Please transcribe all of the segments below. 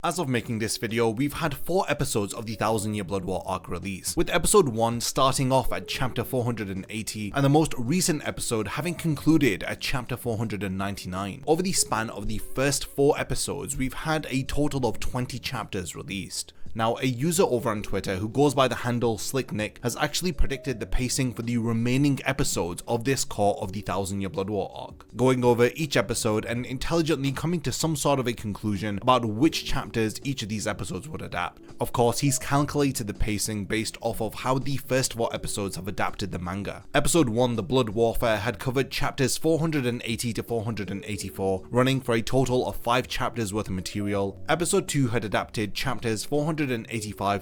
As of making this video, we've had 4 episodes of the 1000 Year Blood War arc release, with episode 1 starting off at chapter 480 and the most recent episode having concluded at chapter 499. Over the span of the first 4 episodes, we've had a total of 20 chapters released. Now, a user over on Twitter who goes by the handle SlickNick has actually predicted the pacing for the remaining episodes of this core of the 1000 Year Blood War arc, going over each episode and intelligently coming to some sort of a conclusion about which chapters each of these episodes would adapt. Of course, he's calculated the pacing based off of how the first 4 episodes have adapted the manga. Episode 1, The Blood Warfare, had covered chapters 480 to 484, running for a total of 5 chapters worth of material. Episode 2 had adapted chapters 485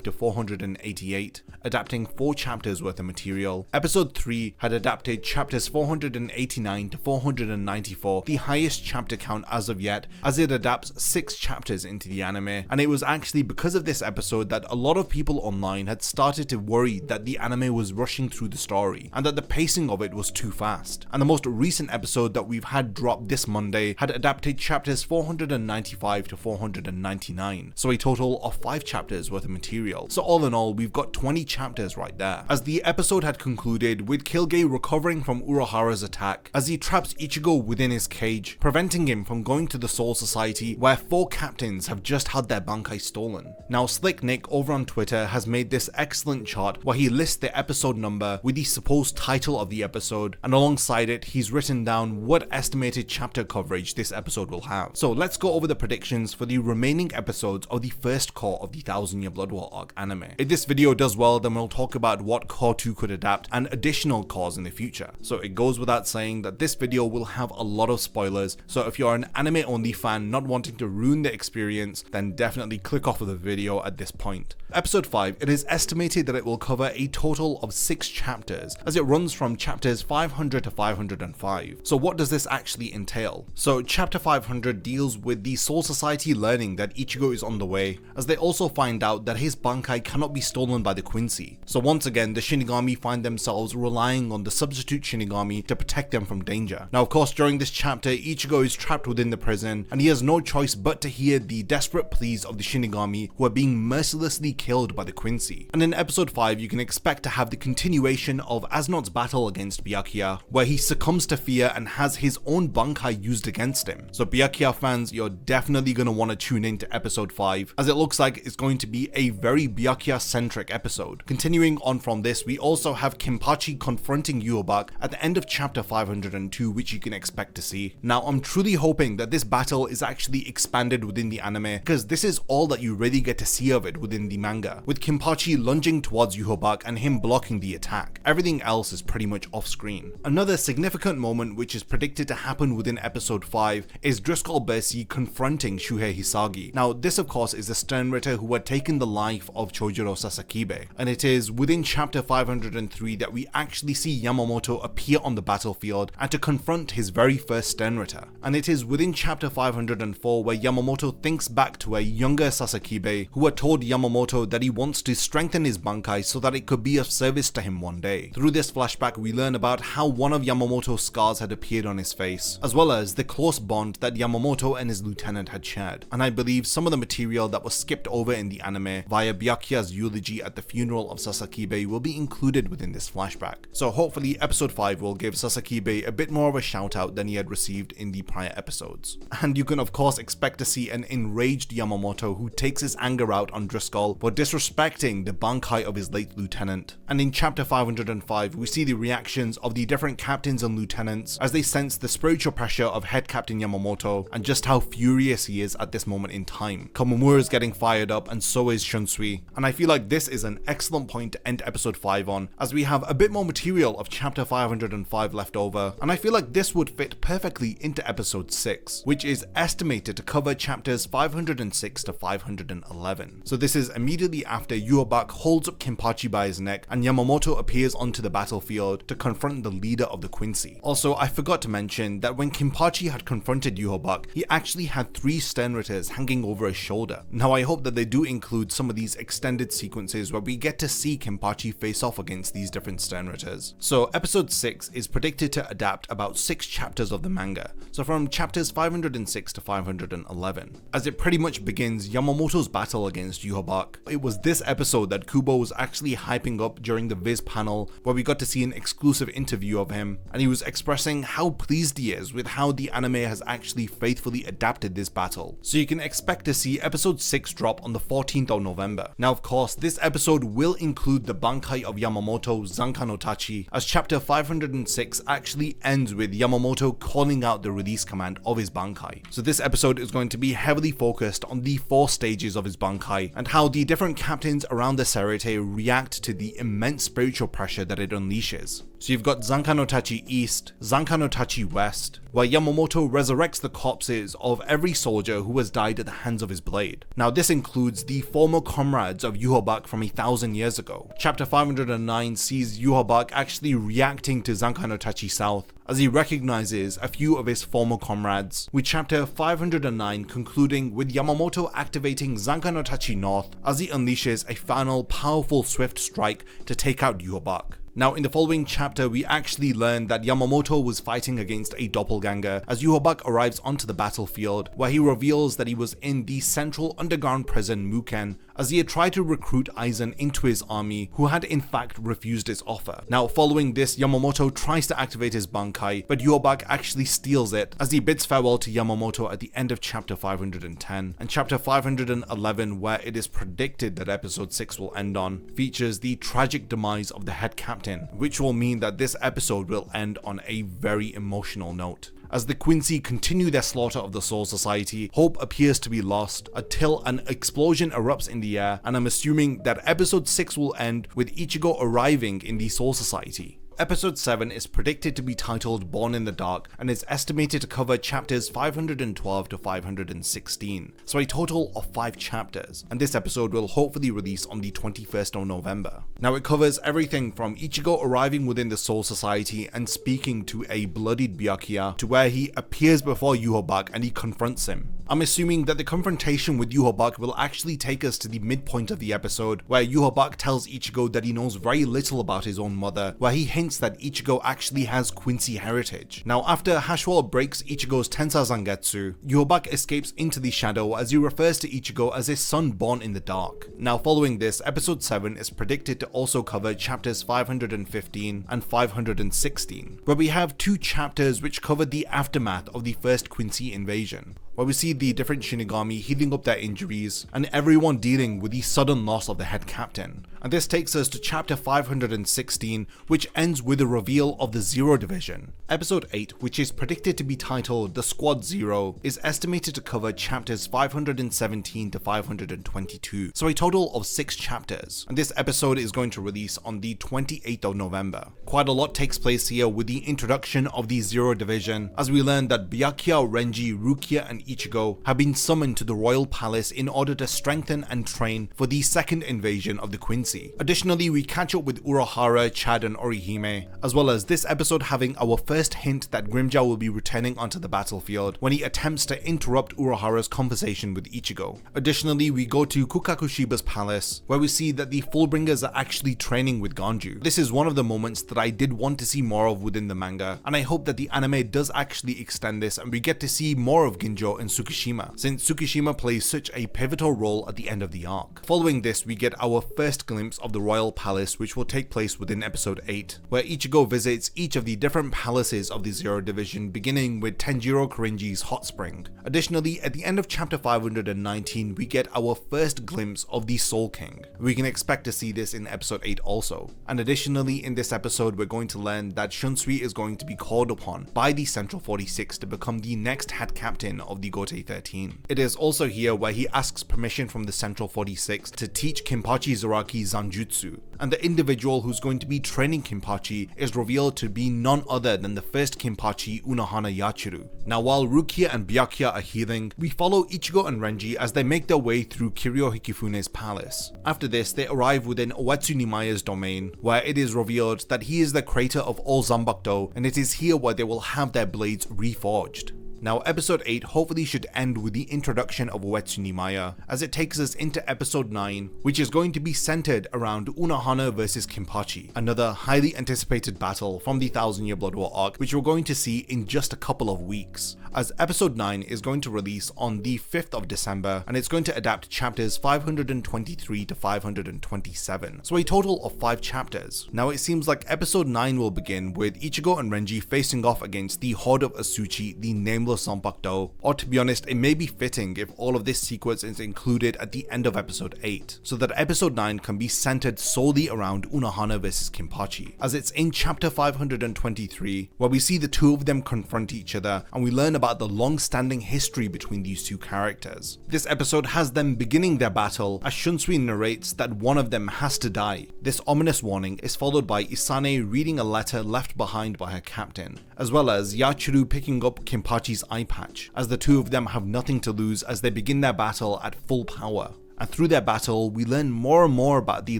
to 488, adapting 4 chapters worth of material. Episode 3 had adapted chapters 489 to 494, the highest chapter count as of yet, as it adapts 6 chapters into the anime. And it was actually because of this episode that a lot of people online had started to worry that the anime was rushing through the story and that the pacing of it was too fast. And the most recent episode that we've had drop this Monday had adapted chapters 495 to 499, so a total of 5 chapters worth of material. So all in all, we've got 20 chapters right there. As the episode had concluded with Kilgay recovering from Urahara's attack as he traps Ichigo within his cage, preventing him from going to the Soul Society where 4 captains have just had their bankai stolen. Now, SlickNick over on Twitter has made this excellent chart where he lists the episode number with the supposed title of the episode, and alongside it he's written down what estimated chapter coverage this episode will have. So let's go over the predictions for the remaining episodes of the first core of the 1000 Year Blood War arc anime. If this video does well, then we'll talk about what Core 2 could adapt and additional cores in the future. So it goes without saying that this video will have a lot of spoilers, so if you're an anime only fan not wanting to ruin the experience, then definitely click off of the video at this point. Episode 5, it is estimated that it will cover a total of 6 chapters, as it runs from chapters 500 to 505. So what does this actually entail? So chapter 500 deals with the Soul Society learning that Ichigo is on the way, as they also find out that his bankai cannot be stolen by the Quincy. So once again, the Shinigami find themselves relying on the substitute Shinigami to protect them from danger. Now of course, during this chapter, Ichigo is trapped within the prison, and he has no choice but to hear the desperate pleas of the Shinigami who are being mercilessly killed by the Quincy. And in episode 5, you can expect to have the continuation of Asnod's battle against Byakuya, where he succumbs to fear and has his own bankai used against him. So Byakuya fans, you're definitely going to want to tune in to episode 5, as it looks like it's going to be a very Byakuya-centric episode. Continuing on from this, we also have Kenpachi confronting Yhwach at the end of chapter 502, which you can expect to see. Now, I'm truly hoping that this battle is actually expanded within the anime, because this is all that you really get to see of it within the manga, with Kenpachi lunging towards Yhwach and him blocking the attack. Everything else is pretty much off screen. Another significant moment which is predicted to happen within episode 5 is Driscoll Bercy confronting Shuhei Hisagi. Now this of course is the Sternritter who had taken the life of Chojuro Sasakibe, and it is within chapter 503 that we actually see Yamamoto appear on the battlefield and to confront his very first Sternritter. And it is within chapter 504 where Yamamoto thinks back to a younger Sasakibe who had told Yamamoto that he wants to strengthen his bankai so that it could be of service to him one day. Through this flashback, we learn about how one of Yamamoto's scars had appeared on his face, as well as the close bond that Yamamoto and his lieutenant had shared. And I believe some of the material that was skipped over in the anime via Byakuya's eulogy at the funeral of Sasakibe will be included within this flashback. So hopefully episode 5 will give Sasakibe a bit more of a shout out than he had received in the prior episodes. And you can of course expect to see an enraged Yamamoto who takes his anger out on Driscoll for disrespecting the bankai of his late lieutenant. And in chapter 505, we see the reactions of the different captains and lieutenants as they sense the spiritual pressure of head captain Yamamoto and just how furious he is at this moment in time. Komamura is getting fired up, and so is Shunsui. And I feel like this is an excellent point to end episode 5 on, as we have a bit more material of chapter 505 left over, and I feel like this would fit perfectly into episode 6, which is estimated to cover chapters 506 to 511. So this is immediately after Yhwach holds up Kenpachi by his neck and Yamamoto appears onto the battlefield to confront the leader of the Quincy. Also, I forgot to mention that when Kenpachi had confronted Yhwach, he actually had 3 Sternritters hanging over his shoulder. Now I hope that they do include some of these extended sequences where we get to see Kenpachi face off against these different Sternritters. So episode 6 is predicted to adapt about 6 chapters of the manga, so from chapters 506 to 511, as it pretty much begins Yamamoto's battle against Yhwach. It was this episode that Kubo was actually hyping up during the Viz panel, where we got to see an exclusive interview of him, and he was expressing how pleased he is with how the anime has actually faithfully adapted this battle. So you can expect to see episode 6 drop on the 14th of November. Now of course, this episode will include the Bankai of Yamamoto, Zanka no Tachi, as chapter 506 actually ends with Yamamoto calling out the release command of his Bankai. So this episode is going to be heavily focused on the 4 stages of his Bankai and how the different captains around the Serite react to the immense spiritual pressure that it unleashes. So you've got Zanka no Tachi East, Zanka no Tachi West, where Yamamoto resurrects the corpses of every soldier who has died at the hands of his blade. Now this includes the former comrades of Yhwach from 1,000 years ago. Chapter 509 sees Yhwach actually reacting to Zanka no Tachi South as he recognizes a few of his former comrades, with chapter 509 concluding with Yamamoto activating Zanka no Tachi North as he unleashes a final powerful swift strike to take out Yhwach. Now in the following chapter, we actually learn that Yamamoto was fighting against a doppelganger as Yhwach arrives onto the battlefield, where he reveals that he was in the central underground prison Muken, as he had tried to recruit Aizen into his army, who had in fact refused his offer. Now following this, Yamamoto tries to activate his Bankai, but Yhwach actually steals it as he bids farewell to Yamamoto at the end of chapter 510, and chapter 511, where it is predicted that episode 6 will end on, features the tragic demise of the head captain, which will mean that this episode will end on a very emotional note. As the Quincy continue their slaughter of the Soul Society, hope appears to be lost until an explosion erupts in the air, and I'm assuming that episode 6 will end with Ichigo arriving in the Soul Society. Episode 7 is predicted to be titled Born in the Dark and is estimated to cover chapters 512 to 516, so a total of 5 chapters, and this episode will hopefully release on the 21st of November. Now it covers everything from Ichigo arriving within the Soul Society and speaking to a bloodied Byakuya, to where he appears before Yhwach and he confronts him. I'm assuming that the confrontation with Yhwach will actually take us to the midpoint of the episode, where Yhwach tells Ichigo that he knows very little about his own mother, where he hints that Ichigo actually has Quincy heritage. Now after Hashwell breaks Ichigo's Tensa Zangetsu, Yhwach escapes into the shadow as he refers to Ichigo as his son born in the dark. Now following this, episode 7 is predicted to also cover chapters 515 and 516, where we have 2 chapters which cover the aftermath of the first Quincy invasion, where we see the different Shinigami healing up their injuries and everyone dealing with the sudden loss of the head captain. And this takes us to chapter 516, which ends with a reveal of the Zero Division. Episode 8, which is predicted to be titled The Squad Zero, is estimated to cover chapters 517 to 522, so a total of 6 chapters, and this episode is going to release on the 28th of November. Quite a lot takes place here with the introduction of the Zero Division, as we learn that Byakuya, Renji, Rukia and Ichigo have been summoned to the royal palace in order to strengthen and train for the second invasion of the Quincy. Additionally, we catch up with Urahara, Chad and Orihime, as well as this episode having our first hint that Grimmjow will be returning onto the battlefield when he attempts to interrupt Urahara's conversation with Ichigo. Additionally, we go to Kukakushiba's palace, where we see that the Fullbringers are actually training with Ganju. This is one of the moments that I did want to see more of within the manga, and I hope that the anime does actually extend this and we get to see more of Ginjo and Tsukishima, since Tsukishima plays such a pivotal role at the end of the arc. Following this, we get our first glimpse of the royal palace, which will take place within episode 8, where Ichigo visits each of the different palaces of the Zero Division, beginning with Tenjiro Korinji's hot spring. Additionally, at the end of chapter 519, we get our first glimpse of the Soul King. We can expect to see this in episode 8 also. And additionally, in this episode, we're going to learn that Shunsui is going to be called upon by the Central 46 to become the next head captain of the Gotei 13. It is also here where he asks permission from the Central 46 to teach Kenpachi Zaraki Zanjutsu, and the individual who's going to be training Kenpachi is revealed to be none other than the first Kenpachi, Unohana Yachiru. Now while Rukia and Byakuya are healing, we follow Ichigo and Renji as they make their way through Kiryu Hikifune's palace. After this, they arrive within Uetsu Nimaya's domain, where it is revealed that he is the creator of all Zanbakuto, and it is here where they will have their blades reforged. Now episode 8 hopefully should end with the introduction of Uetsu Nimaya, as it takes us into episode 9, which is going to be centered around Unohana vs Kenpachi, another highly anticipated battle from the Thousand Year Blood War arc, which we're going to see in just a couple of weeks, as episode 9 is going to release on the 5th of December, and it's going to adapt chapters 523 to 527, so a total of 5 chapters. Now it seems like episode 9 will begin with Ichigo and Renji facing off against the Horde of Asuchi, the nameless Zanpakuto, or to be honest, it may be fitting if all of this sequence is included at the end of episode 8, so that episode 9 can be centered solely around Unohana vs Kenpachi, as it's in chapter 523 where we see the two of them confront each other and we learn about the long-standing history between these two characters. This episode has them beginning their battle as Shunsui narrates that one of them has to die. This ominous warning is followed by Isane reading a letter left behind by her captain, as well as Yachiro picking up Kenpachi's eye patch, as the two of them have nothing to lose as they begin their battle at full power. And through their battle, we learn more and more about the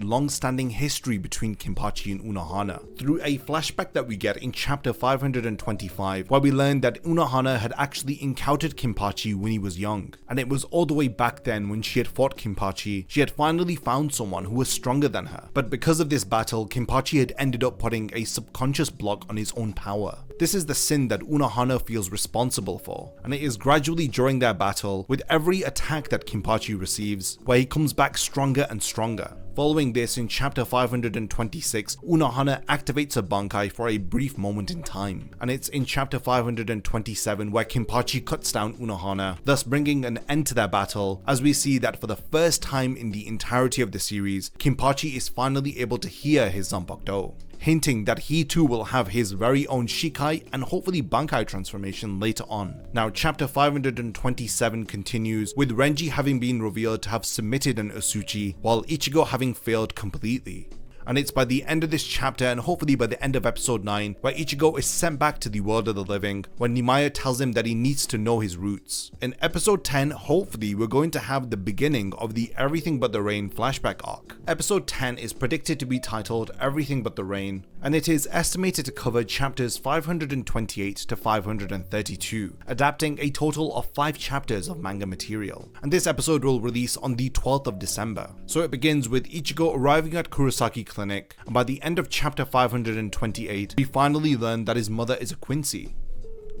long-standing history between Kenpachi and Unohana, through a flashback that we get in chapter 525, where we learn that Unohana had actually encountered Kenpachi when he was young, and it was all the way back then when she had fought Kenpachi, she had finally found someone who was stronger than her, but because of this battle, Kenpachi had ended up putting a subconscious block on his own power. This is the sin that Unohana feels responsible for, and it is gradually during their battle, with every attack that Kenpachi receives, where he comes back stronger and stronger. Following this, in chapter 526, Unohana activates her Bankai for a brief moment in time, and it's in chapter 527 where Kenpachi cuts down Unohana, thus bringing an end to their battle, as we see that for the first time in the entirety of the series, Kenpachi is finally able to hear his Zanpakuto, hinting that he too will have his very own Shikai and hopefully Bankai transformation later on. Now chapter 527 continues with Renji having been revealed to have submitted an Asuchi, while Ichigo having failed completely. And it's by the end of this chapter, and hopefully by the end of episode 9, where Ichigo is sent back to the world of the living, when Nimaya tells him that he needs to know his roots. In episode 10, hopefully we're going to have the beginning of the Everything But the Rain flashback arc. Episode 10 is predicted to be titled Everything But the Rain, and it is estimated to cover chapters 528 to 532, adapting a total of 5 chapters of manga material. And this episode will release on the 12th of December. So it begins with Ichigo arriving at Kurosaki Clinic, and by the end of chapter 528, we finally learn that his mother is a Quincy.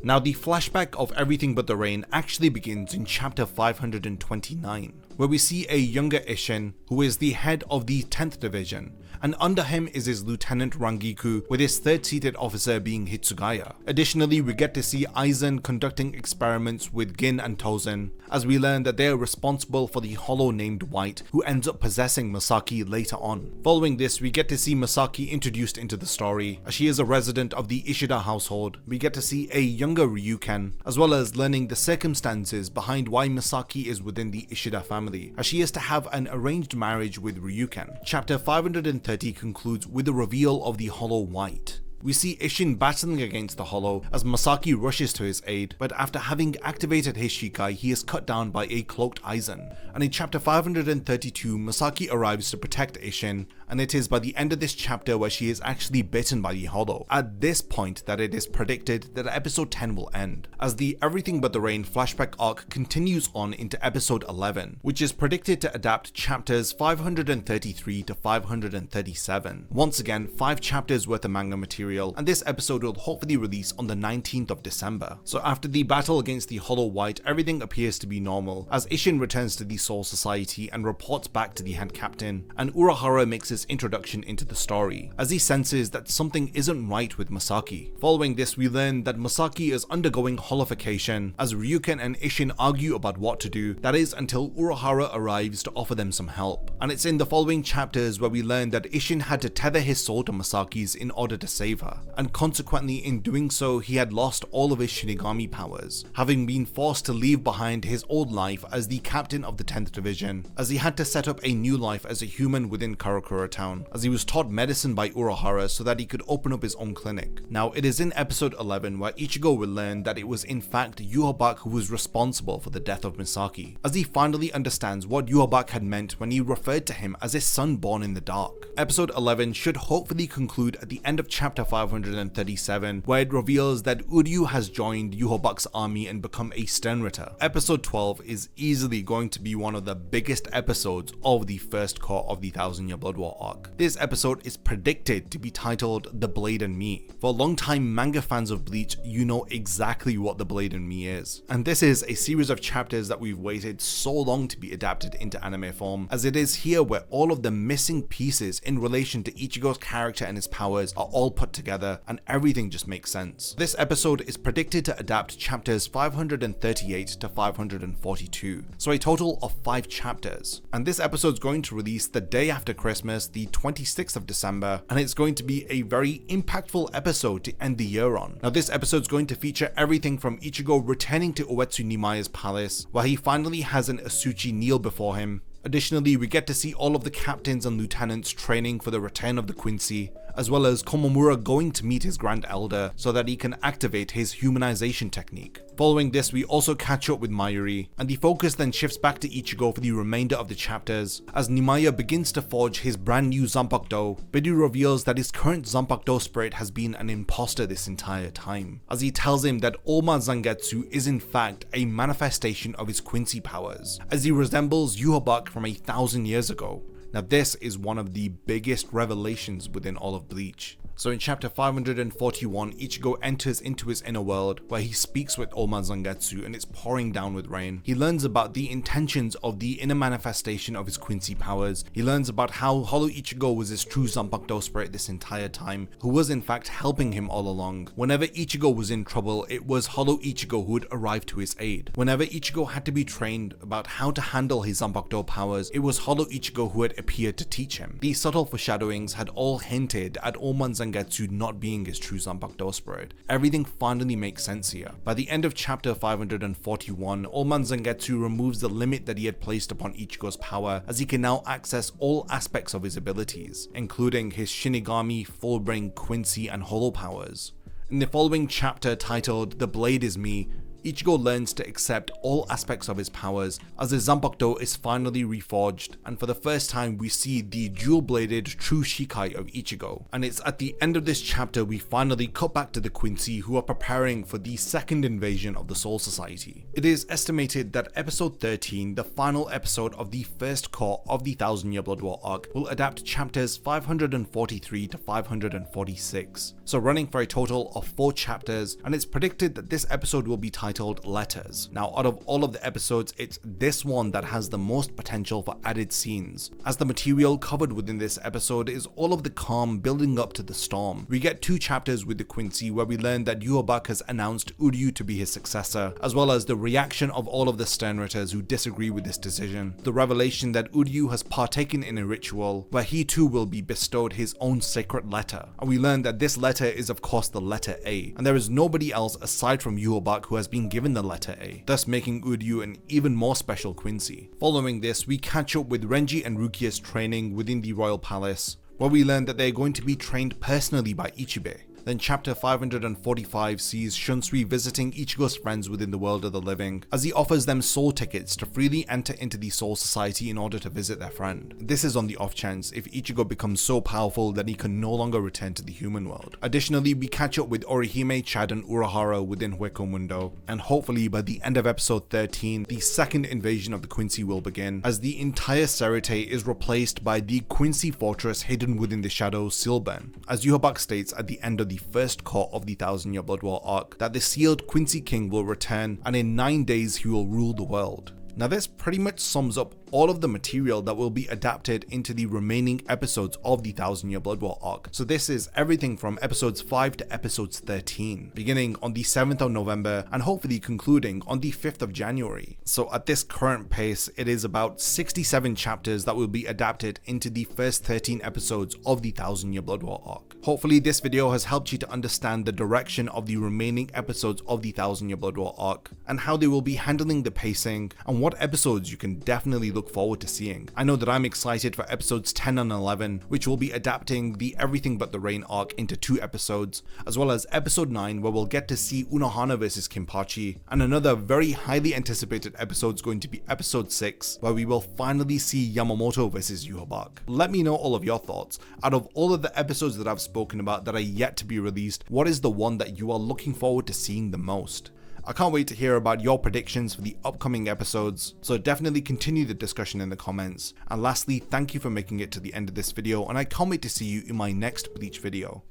Now the flashback of Everything But the Rain actually begins in chapter 529, where we see a younger Isshin who is the head of the 10th Division, and under him is his Lieutenant Rangiku, with his third seated officer being Hitsugaya. Additionally, we get to see Aizen conducting experiments with Gin and Tozen, as we learn that they are responsible for the hollow named White, who ends up possessing Masaki later on. Following this, we get to see Masaki introduced into the story, as she is a resident of the Ishida household. We get to see a younger Ryuken, as well as learning the circumstances behind why Masaki is within the Ishida family, as she is to have an arranged marriage with Ryuken. Chapter 530 concludes with the reveal of the Hollow White. We see Isshin battling against the Hollow as Masaki rushes to his aid, but after having activated his Shikai, he is cut down by a cloaked Aizen. And in chapter 532, Masaki arrives to protect Isshin, and it is by the end of this chapter where she is actually bitten by the Hollow. At this point that it is predicted that episode 10 will end, as the Everything But the Rain flashback arc continues on into episode 11, which is predicted to adapt chapters 533 to 537. Once again, 5 chapters worth of manga material, and this episode will hopefully release on the 19th of December. So after the battle against the Hollow White, everything appears to be normal, as Isshin returns to the Soul Society and reports back to the head captain, and Urahara makes his introduction into the story, as he senses that something isn't right with Masaki. Following this, we learn that Masaki is undergoing holification, as Ryuken and Isshin argue about what to do, that is until Urahara arrives to offer them some help. And it's in the following chapters where we learn that Isshin had to tether his soul to Masaki's in order to save her, and consequently in doing so he had lost all of his Shinigami powers, having been forced to leave behind his old life as the captain of the 10th Division, as he had to set up a new life as a human within Karakura Town, as he was taught medicine by Urahara so that he could open up his own clinic. Now it is in episode 11 where Ichigo will learn that it was in fact Yhwach who was responsible for the death of Misaki, as he finally understands what Yhwach had meant when he referred to him as a son born in the dark. Episode 11 should hopefully conclude at the end of chapter 537, where it reveals that Uryu has joined Yhwach's army and become a Sternritter. Episode 12 is easily going to be one of the biggest episodes of the first core of the Thousand Year Blood War arc. This episode is predicted to be titled The Blade and Me. For longtime manga fans of Bleach, you know exactly what The Blade and Me is. And this is a series of chapters that we've waited so long to be adapted into anime form, as it is here where all of the missing pieces in relation to Ichigo's character and his powers are all put together, and everything just makes sense. This episode is predicted to adapt chapters 538 to 542, so a total of 5 chapters. And this episode is going to release the day after Christmas, the 26th of December, and it's going to be a very impactful episode to end the year on. Now this episode is going to feature everything from Ichigo returning to Uetsu Nimaya's palace, where he finally has an Asuchi kneel before him. Additionally, we get to see all of the captains and lieutenants training for the return of the Quincy, as well as Komamura going to meet his Grand Elder so that he can activate his humanization technique. Following this, we also catch up with Mayuri, and the focus then shifts back to Ichigo for the remainder of the chapters. As Nimaya begins to forge his brand new Zanpakuto, Bidu reveals that his current Zanpakuto spirit has been an imposter this entire time, as he tells him that Oma Zangetsu is in fact a manifestation of his Quincy powers, as he resembles Yhwach from 1,000 years ago. Now this is one of the biggest revelations within all of Bleach. So in chapter 541, Ichigo enters into his inner world where he speaks with Oma Zangetsu and it's pouring down with rain. He learns about the intentions of the inner manifestation of his Quincy powers. He learns about how Hollow Ichigo was his true Zanpakuto spirit this entire time, who was in fact helping him all along. Whenever Ichigo was in trouble, it was Hollow Ichigo who would arrive to his aid. Whenever Ichigo had to be trained about how to handle his Zanpakuto powers, it was Hollow Ichigo who had appeared to teach him. These subtle foreshadowings had all hinted at Oma Zangetsu not being his true Zanpakuto spirit. Everything finally makes sense here. By the end of chapter 541, Oma Zangetsu removes the limit that he had placed upon Ichigo's power, as he can now access all aspects of his abilities, including his Shinigami, Full Brain, Quincy, and Hollow powers. In the following chapter titled The Blade is Me, Ichigo learns to accept all aspects of his powers as his Zanpakuto is finally reforged, and for the first time we see the dual-bladed true Shikai of Ichigo. And it's at the end of this chapter we finally cut back to the Quincy, who are preparing for the second invasion of the Soul Society. It is estimated that episode 13, the final episode of the first core of the Thousand Year Blood War arc, will adapt chapters 543 to 546, so running for a total of 4 chapters, and it's predicted that this episode will be titled Letters. Now out of all of the episodes, it's this one that has the most potential for added scenes, as the material covered within this episode is all of the calm building up to the storm. We get 2 chapters with the Quincy where we learn that Yhwach has announced Uryu to be his successor, as well as the reaction of all of the Sternritters who disagree with this decision, the revelation that Uryu has partaken in a ritual where he too will be bestowed his own sacred letter, and we learn that this letter is of course the letter A, and there is nobody else aside from Yhwach who has been given the letter A, thus making Uryu an even more special Quincy. Following this, we catch up with Renji and Rukia's training within the royal palace, where we learn that they are going to be trained personally by Ichibe. Then chapter 545 sees Shunsui visiting Ichigo's friends within the world of the living, as he offers them soul tickets to freely enter into the Soul Society in order to visit their friend. This is on the off chance if Ichigo becomes so powerful that he can no longer return to the human world. Additionally, we catch up with Orihime, Chad, and Urahara within Hueco Mundo, and hopefully by the end of episode 13, the second invasion of the Quincy will begin, as the entire Serite is replaced by the Quincy fortress hidden within the shadows, Silben, as Yhwach states at the end of the first core of the Thousand Year Blood War arc that the sealed Quincy King will return, and in 9 days he will rule the world. Now this pretty much sums up all of the material that will be adapted into the remaining episodes of the Thousand Year Blood War arc. So this is everything from episodes 5 to episodes 13, beginning on the 7th of November and hopefully concluding on the 5th of January. So at this current pace, it is about 67 chapters that will be adapted into the first 13 episodes of the Thousand Year Blood War arc. Hopefully this video has helped you to understand the direction of the remaining episodes of the Thousand Year Blood War arc and how they will be handling the pacing and what episodes you can definitely look forward to seeing. I know that I'm excited for episodes 10 and 11, which will be adapting the Everything But the Rain arc into 2 episodes, as well as episode 9 where we'll get to see Unohana vs Kinpachi, and another very highly anticipated episode is going to be episode 6 where we will finally see Yamamoto vs Yhwach. Let me know all of your thoughts. Out of all of the episodes that I've spoken about that are yet to be released, what is the one that you are looking forward to seeing the most? I can't wait to hear about your predictions for the upcoming episodes, so definitely continue the discussion in the comments. And lastly, thank you for making it to the end of this video, and I can't wait to see you in my next Bleach video.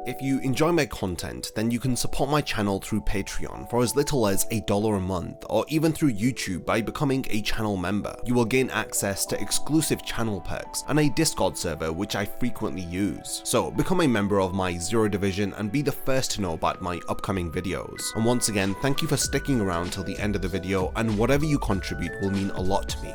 If you enjoy my content, then you can support my channel through Patreon for as little as $1 a month, or even through YouTube by becoming a channel member. You will gain access to exclusive channel perks and a Discord server which I frequently use. So become a member of my Zero Division and be the first to know about my upcoming videos. And once again, thank you for sticking around till the end of the video, and whatever you contribute will mean a lot to me.